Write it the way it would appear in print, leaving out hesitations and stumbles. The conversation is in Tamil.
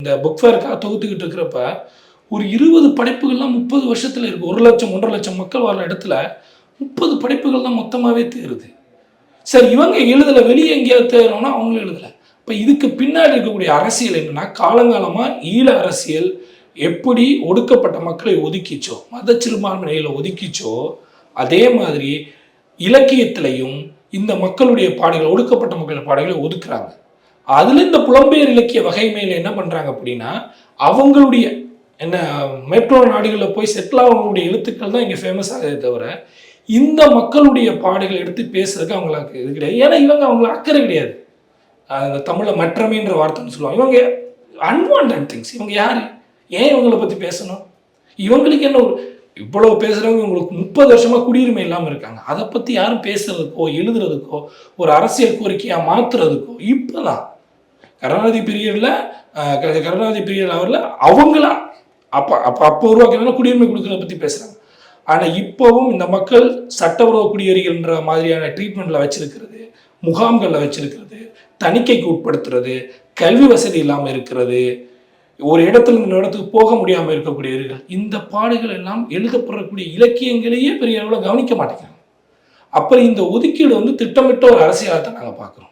இந்த புக் ஃபேருக்காக தொகுத்துக்கிட்டு இருக்கிறப்ப ஒரு 20 படைப்புகள்லாம் 30 வருஷத்துல இருக்கு. 1 லட்சம் 1.5 லட்சம் மக்கள் வர இடத்துல 30 படைப்புகள் தான் மொத்தமாவே தேருது. சரி, இவங்க எழுதல, வெளியே எங்கேயாவது தேரணும்னா அவங்களும் எழுதல. இப்போ இதுக்கு பின்னாடி இருக்கக்கூடிய அரசியல் என்னன்னா, காலங்காலமா ஈழ அரசியல் எப்படி ஒடுக்கப்பட்ட மக்களை ஒதுக்கிச்சோ, மத சிறுபான்மையில ஒதுக்கிச்சோ, அதே மாதிரி இலக்கியத்திலையும் இந்த மக்களுடைய பாடல்கள், ஒடுக்கப்பட்ட மக்களுடைய பாடல்களை ஒதுக்குறாங்க. அதுல இந்த புலம்பெயர் இலக்கிய வகைமையில என்ன பண்றாங்க அப்படின்னா, அவங்களுடைய என்ன மேற்கோ நாடுகளில் போய் செட்டில் ஆகக்கூடிய எழுத்துக்கள் தான் இங்கே ஃபேமஸ் ஆகுதே தவிர, இந்த மக்களுடைய பாடல்களை எடுத்து பேசுறதுக்கு அவங்களுக்கு இது கிடையாது. ஏன்னா இவங்க அவங்களுக்கு அக்கறை கிடையாது. அந்த தமிழில் மற்றமைன்ற வார்த்தைன்னு சொல்லுவாங்க. இவங்க அன்வான்ட் திங்ஸ். இவங்க யாரு, ஏன் இவங்களை பற்றி பேசணும்? இவங்களுக்கு என்ன, ஒரு இவ்வளவு பேசுறவங்க இவங்களுக்கு 30 வருஷமா குடியுரிமை இல்லாமல் இருக்காங்க. அதை பற்றி யாரும் பேசுறதுக்கோ எழுதுறதுக்கோ ஒரு அரசியல் கோரிக்கையாக மாற்றுறதுக்கோ இப்போதான் கருணாநிதி பீரியடில் அவரில் அவங்களா அப்போ உருவாக்குறதுனால குடியுரிமை கொடுக்கறத பற்றி பேசுகிறாங்க. ஆனால் இப்போவும் இந்த மக்கள் சட்டவிரோத குடியேறிகின்ற மாதிரியான ட்ரீட்மெண்ட்டில் வச்சிருக்கிறது, முகாம்களில் வச்சிருக்கிறது, தணிக்கைக்கு உட்படுத்துறது, கல்வி வசதி இல்லாமல் இருக்கிறது, ஒரு இடத்துல இந்த இடத்துக்கு போக முடியாமல் இருக்கக்கூடியவர்கள், இந்த பாடுகள் எல்லாம் எழுதப்படக்கூடிய இலக்கியங்களையே பெரிய அளவில் கவனிக்க மாட்டேங்கிறாங்க. அப்புறம் இந்த ஒதுக்கீடு திட்டமிட்ட ஒரு அரசியலாக தான் நாங்கள் பார்க்குறோம்.